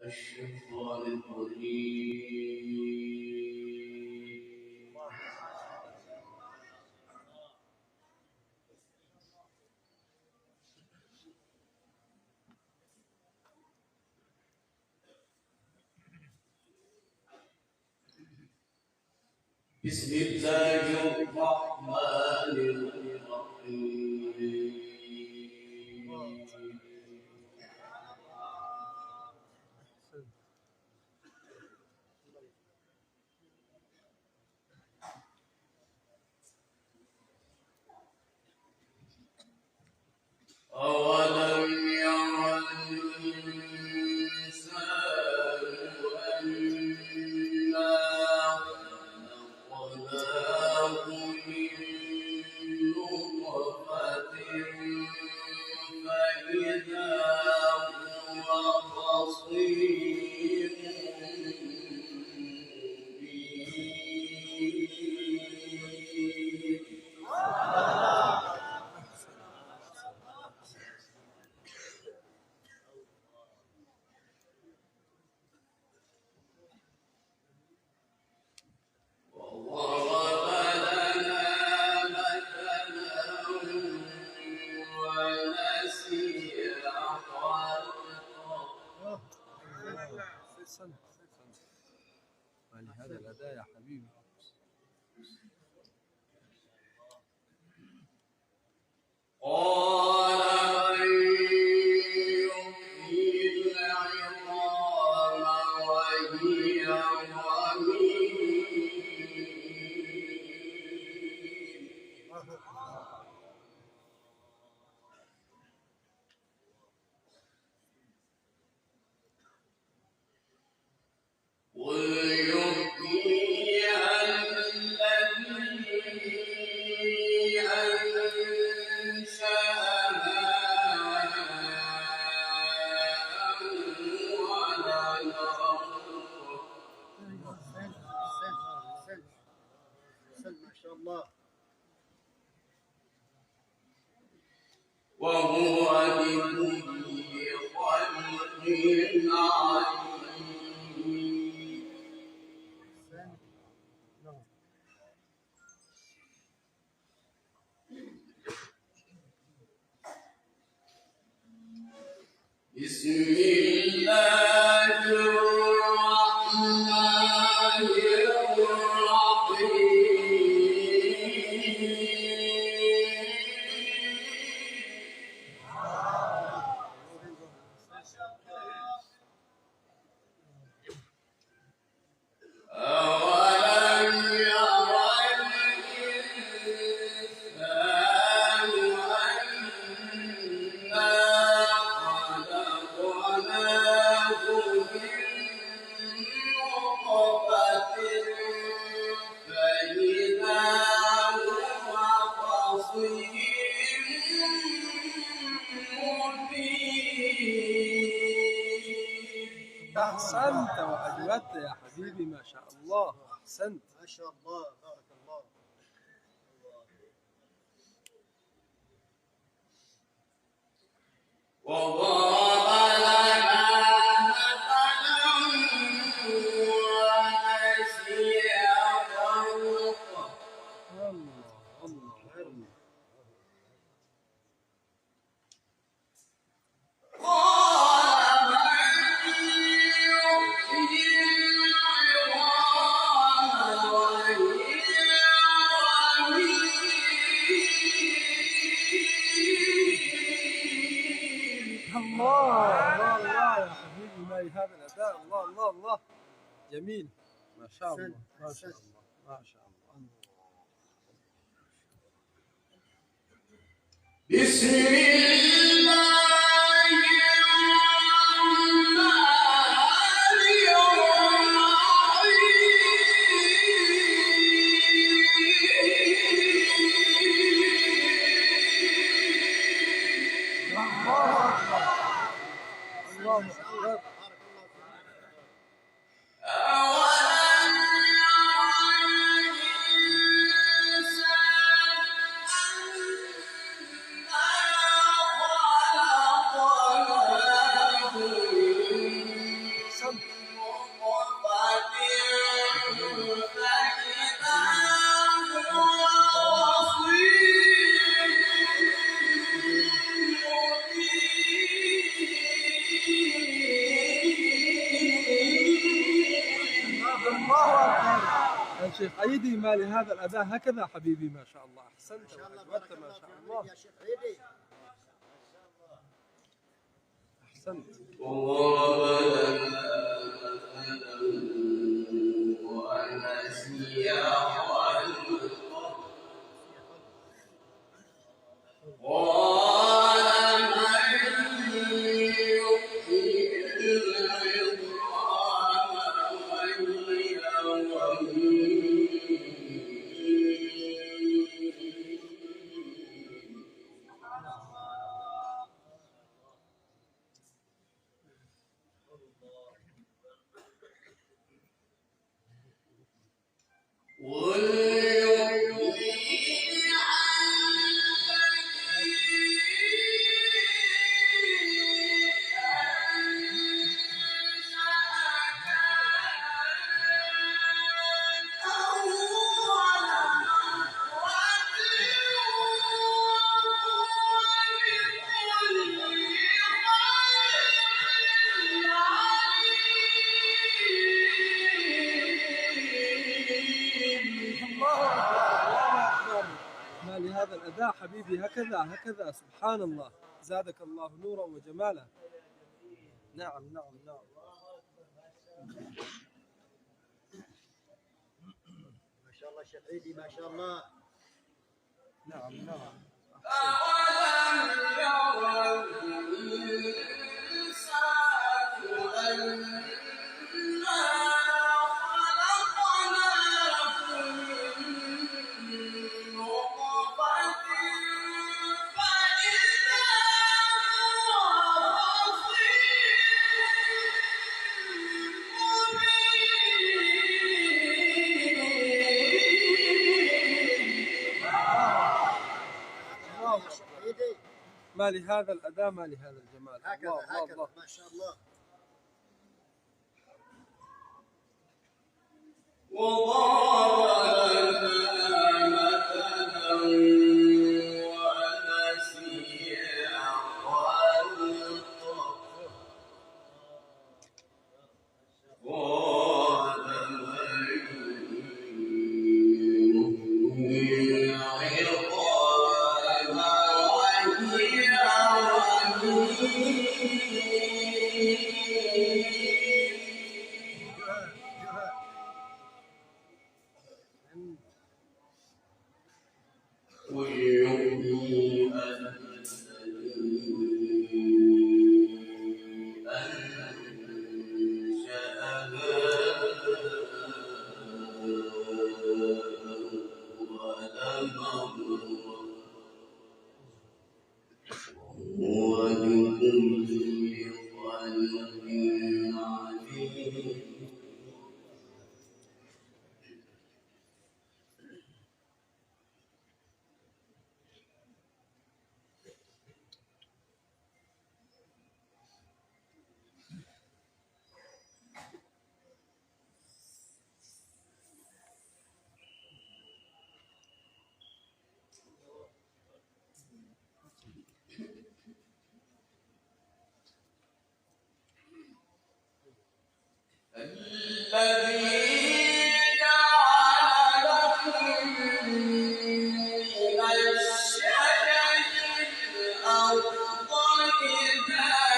الشيطان الرجيم. بسم الله الرحمن الرحيم. أولم ير الإنسان أنا خلقناه من نطفة فإذا هو خصيم مبين. ولهذا الأداء يا حبيبي. قال من يحيي العظام وهي رميم. قل يحييها الذي أنشأها أول مرة ما شاء الله. وهو بكل خلق عليم. بسم الله الرحمن الرحيم. أولم ير الإنسان أنا خلقناه من نطفة فإذا هو خصيم مبين. أحسنت وأجودت يا حبيبي، ما شاء الله، أحسنت. ما شاء الله، بارك الله. وضرب لنا مثلا ونسي خلقه. الله الله الله. قال من يحيي العظام وهي رميم. الله الله يا حبيبي، ما هذا الأداء، الله الله الله، جميل، ما شاء الله ما شاء الله ما شاء الله. بسم الله الرحمن الرحيم. الله أكبر. أولم ير الإنسان أنا نعم شيخ عيدي، ما لهذا الأداء هكذا حبيبي، ما شاء الله أحسنت ما شاء الله وأجودت، بارك ما الله شاء في الله عمرك يا شيخ عيدي. أحسنت. وضرب لنا مثلا ونسي خلقه قال من يحيي العظام وهي الله أكبر، الله أكبر. ما لهذا الأداء حبيبي هكذا هكذا، سبحان الله، زادك الله نورا وجمالا. نعم نعم نعم. ما شاء الله شيخ عيدي، ما شاء الله. نعم نعم. أولم يرى الإنسان أنا خلقناه من نطفة فإذا هو الله يا شيخ أكبر. عيدي ما لهذا الأداء، ما لهذا الجمال. هكذا الله الله هكذا، الله. ما شاء الله. وضرب لنا مثلا ونسي خلقه قال من يحيي العظام وهي رميم قل يحيي هو بكل خلق عليم. الذي جعل لكم من الشجر الأخضر نارا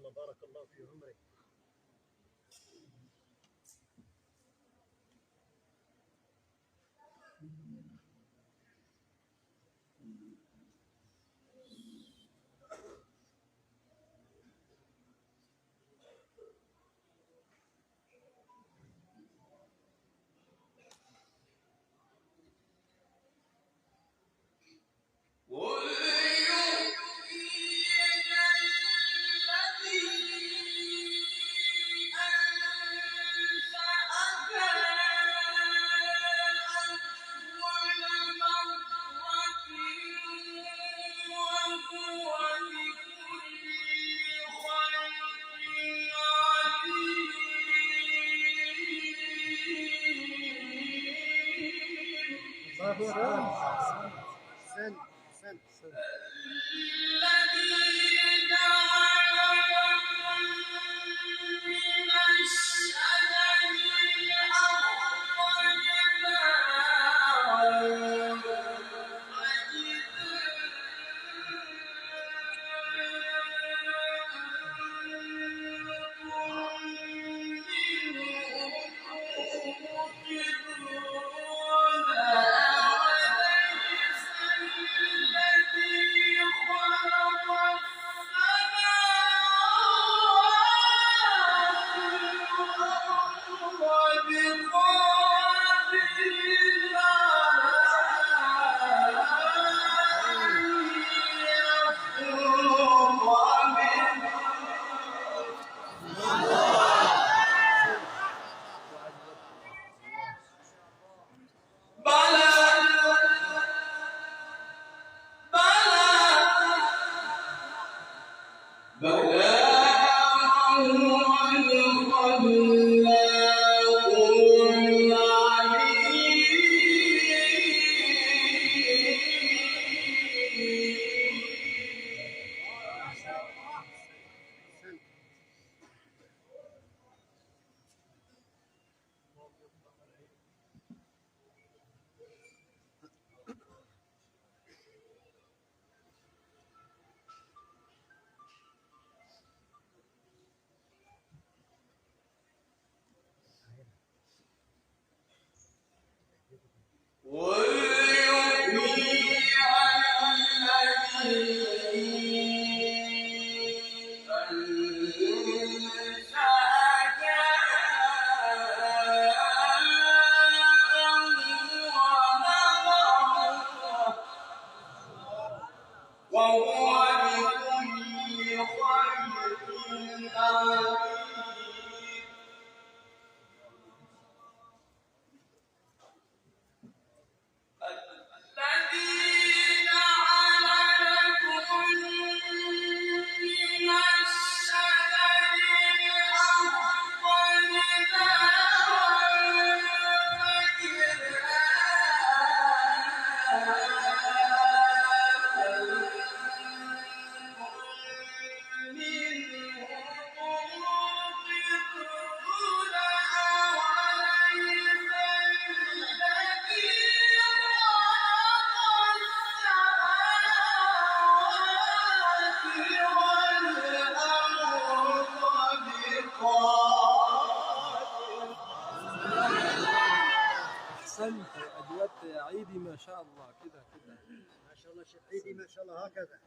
الله بارك الله في عمرك. سن سن سن أحسنت أجودت يا عيدي، ما شاء الله. كذا كذا ما شاء الله شيخ عيدي، ما شاء الله هكذا.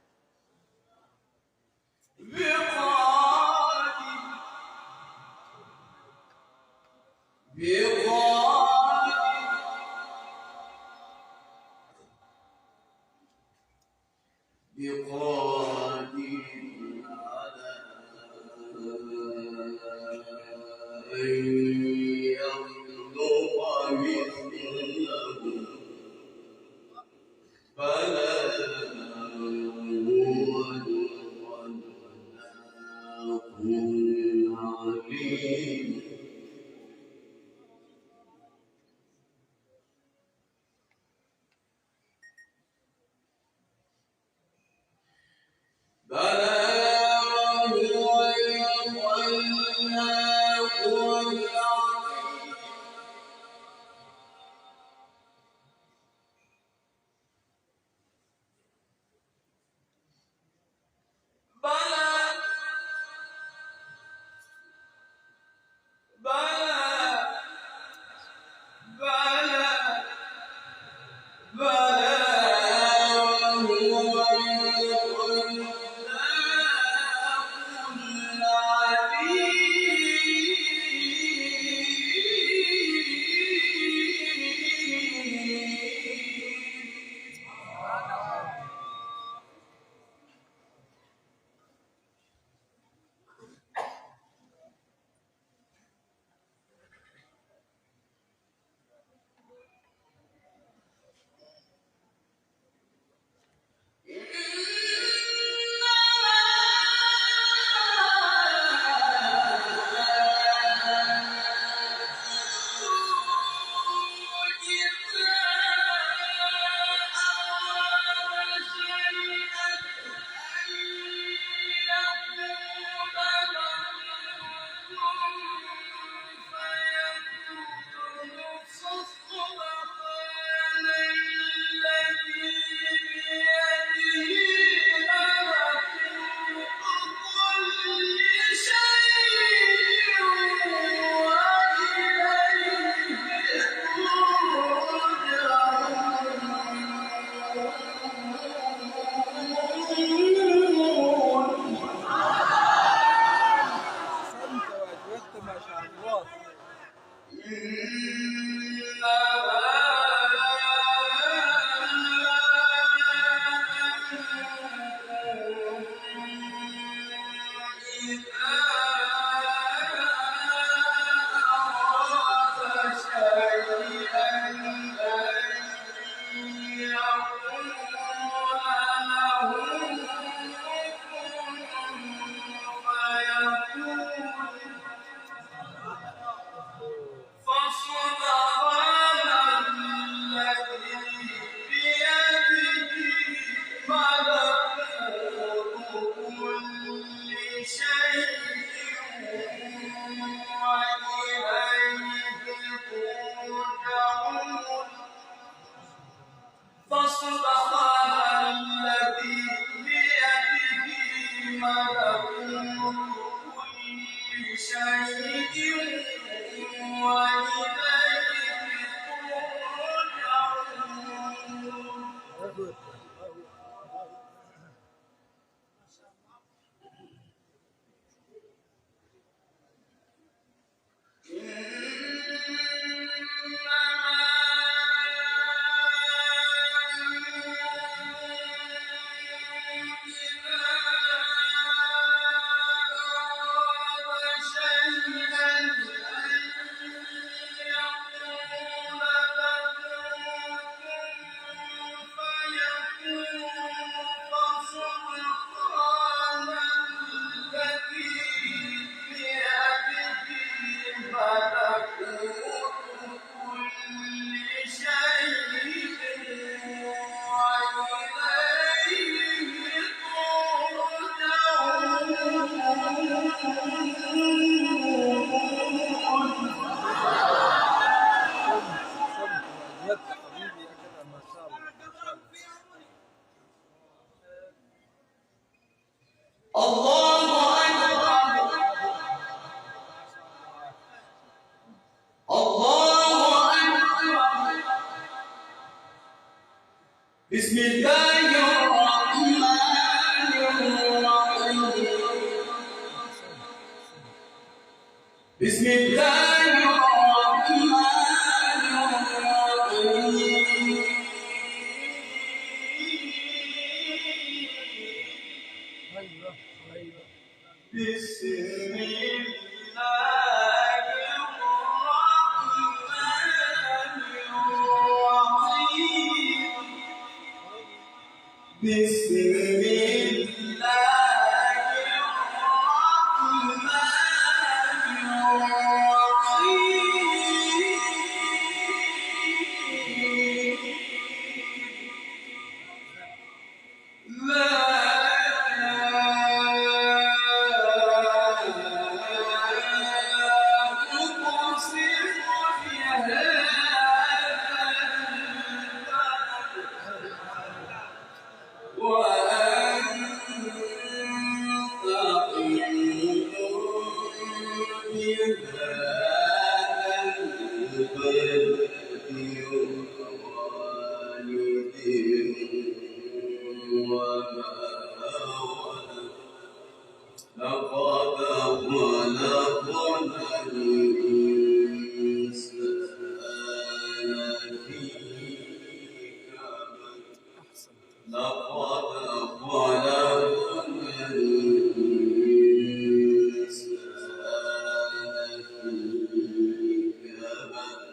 أحسنت وأجودت ما شاء الله. فصدق الذي بيده ملكوت كل شيء وإليه ترجعون. بسم الله الرحمن الرحيم. بسم الله الرحمن الرحيم. بسم الله الرحمن الرحيم. بسم الله الرحمن الرحيم. لا أقسم بهذا البلد وأنت حل بهذا البلد ووالد وما ولد لقد خلقنا الإنسان في كبد. لقد خلقنا الإنسان في كبد.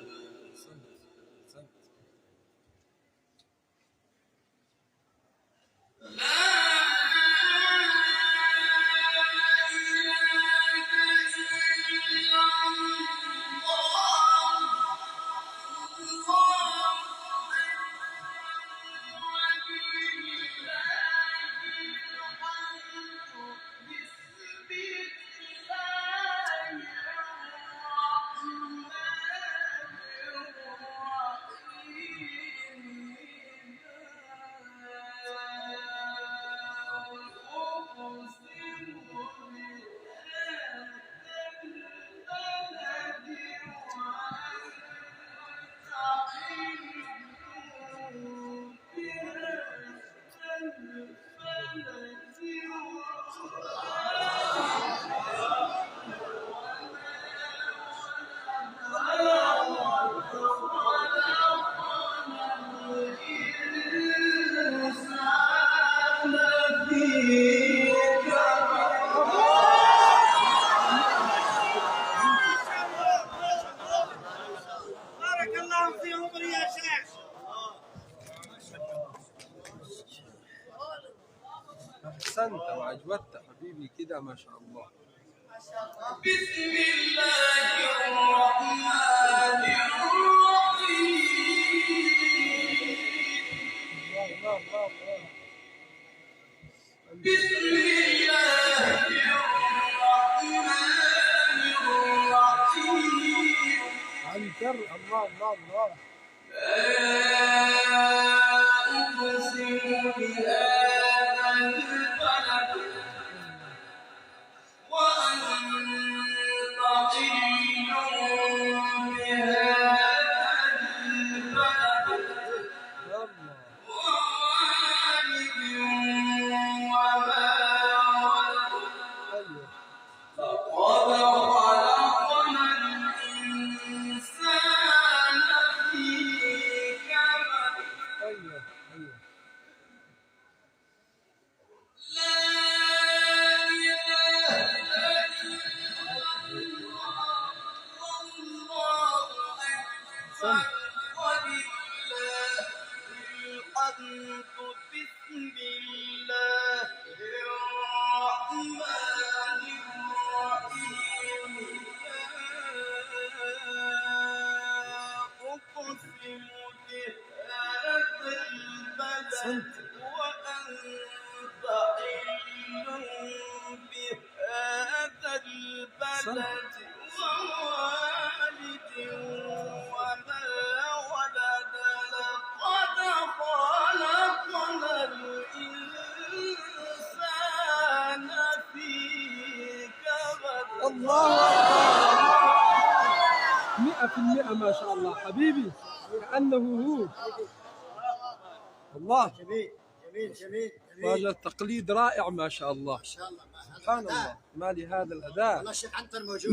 أحسنت وأجودت حبيبي كده ما شاء الله. بسم الله الرحمن الرحيم. الله الله الله الله. بسم الله الرحمن الرحيم. عنتر الله الله الله. أقسم بهذا البلد وأنت حل بهذا البلد يلا ووالد وما ولد أيوه لقد خلقنا الإنسان في كبد. أيوه أيوه. لا إله إلا الله والله أكبر ولله الحمد. بسم الله الرحمن الرحيم. أقسم بهذا البلد وأنت حل بهذا البلد ووالد وما ولد لقد خلقنا الإنسان في كبد. الله أكبر 100% ما شاء الله حبيبي كأنه هو. الله جميل جميل جميل هذا جميل. التقليد رائع ما شاء الله. ما شاء الله ما شاء سبحان الله ما لهذا الأداء. والله الشيخ عنتر موجود.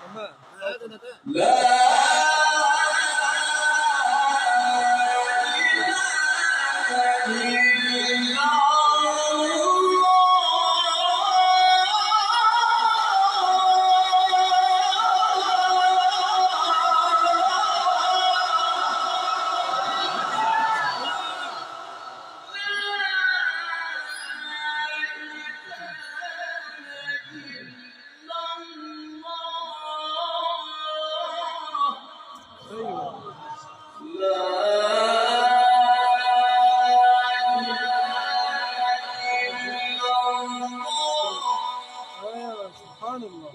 تمام. هذا نداء. أيوه سبحان الله.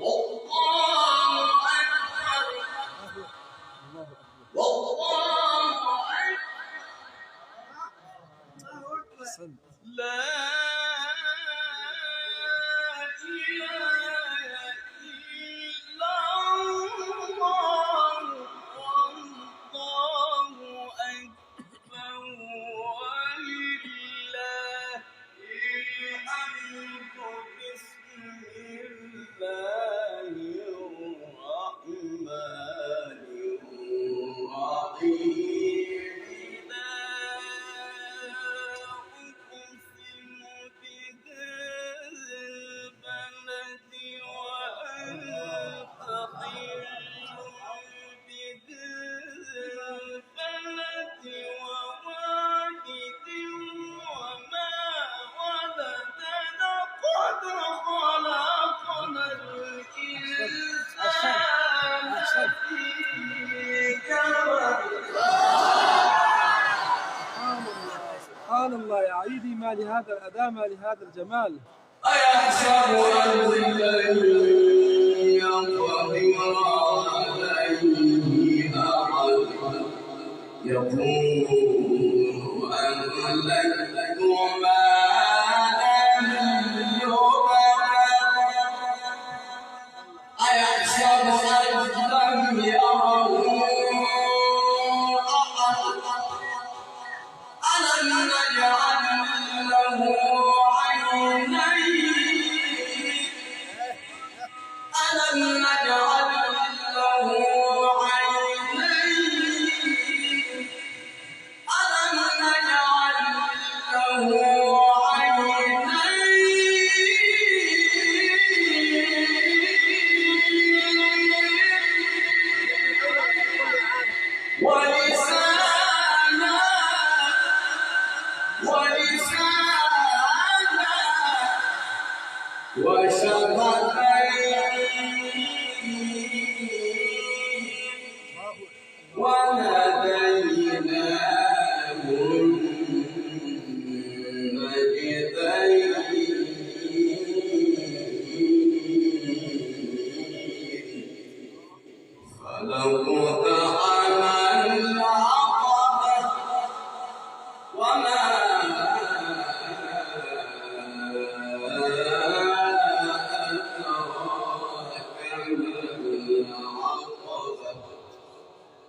الله أكبر. أحسنت. سبحان الله يا عيدي ما لهذا الأداء ما لهذا الجمال. أيحسب أن لن يقدر عليه أحد يقول أهلكت مالا لبدا. أيحسب أن لم يره أحد ألم نجعل له عينين ألم نجعل له عينين ألم فلقتحم العقبة وما أدراك ما العقبة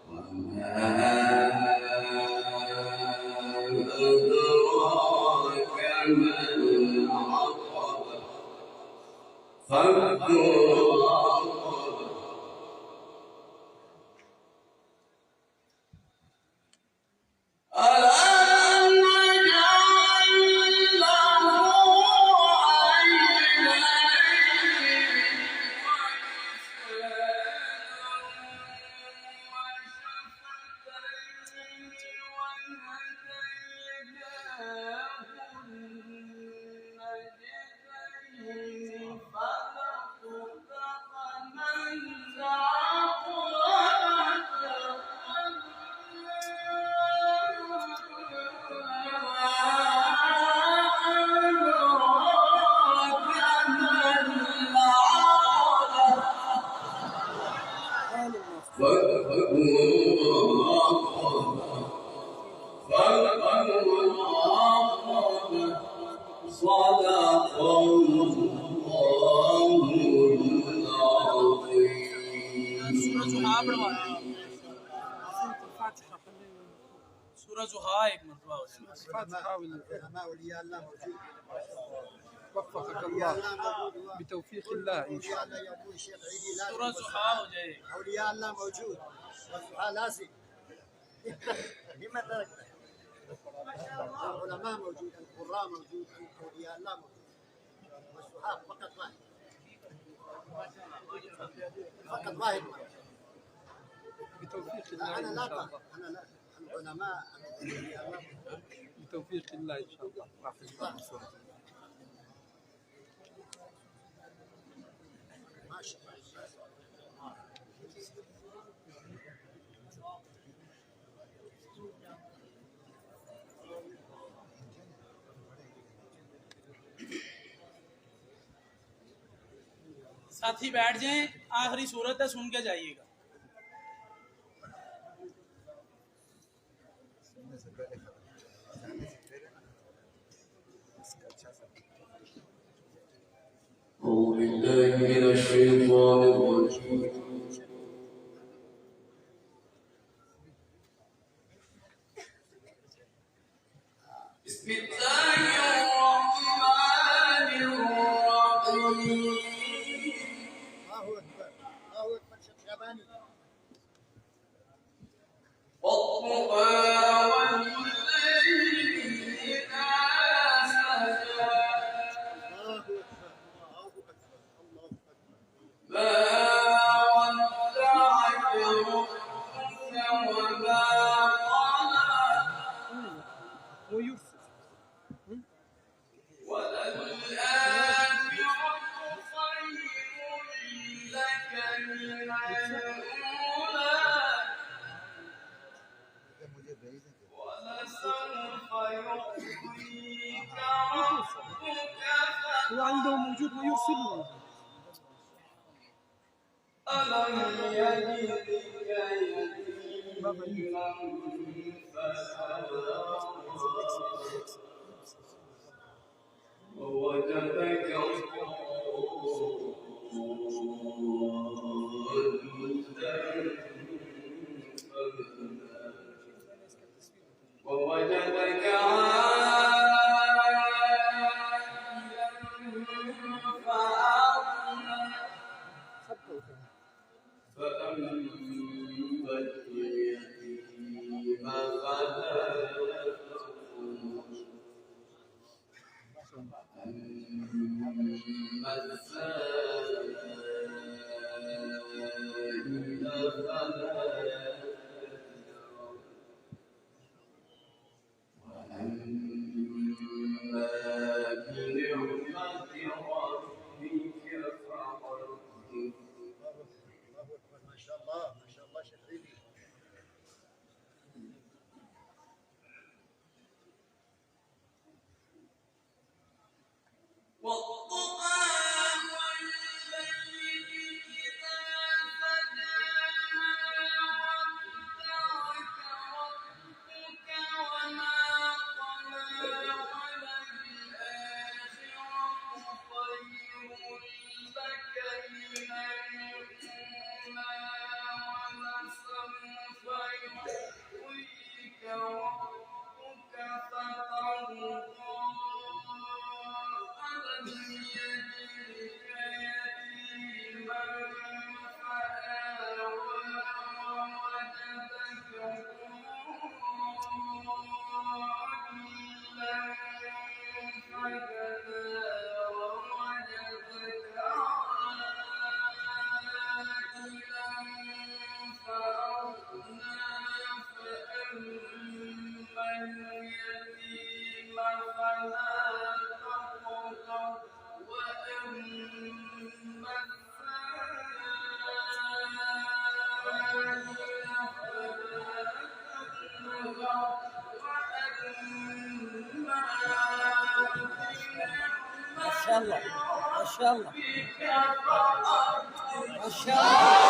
وما أدراك ما العقبة فك رقبة ألم نجعل له عينين صدق الله العظيم. सूरह जुहा एक मरतबा हो जाए। الفاتحة علماء ولياء الله موجود. وفقك ولياء الله الله موجود. بتوفيق الله إن شاء أولياء الله. الله يقول الشيخ عيدي لازم. सूरह जुहा हो जाए। أولياء الله موجود. والضحى لازم. لما تركت؟ العلماء موجود، القراء موجود، أولياء الله موجود. والضحى فقط واحد. فقط واحد. بتوفيق الله أنا إن لا شاء الله. أنا لا. العلماء أولياء الله موجود. بتوفيق الله إن شاء الله. ما شاء الله. साथी बैठ जाएं, आखिरी सूरत है, सुन के जाइएगा। أعوذ بالله من الشيطان الرجيم. بسم الله الرحمن الرحيم. الله أكبر. الله أكبر. شيخ شعباني. والضحى والليل إذا سجى الله أكبر. الله أكبر. الله أكبر. ما ودعك ربك وما قلى ويرسل وللآخرة خير لك من الأولى ولسوف يعطيك ربك هو عنده موجود ويرسله. ألم يجدك يتيما فآوى ووجدك ضالا ووجدك عائلا فأغنى فأما اليتيم فلا تقهر أما السائل فلا تنهر وأما بنعمة ربك فحدث. الله أكبر. ما شاء الله. ما شاء الله. شيخ عيدي. والضحى والليل إذا سجى ما شاء الله ما شاء الله ما شاء الله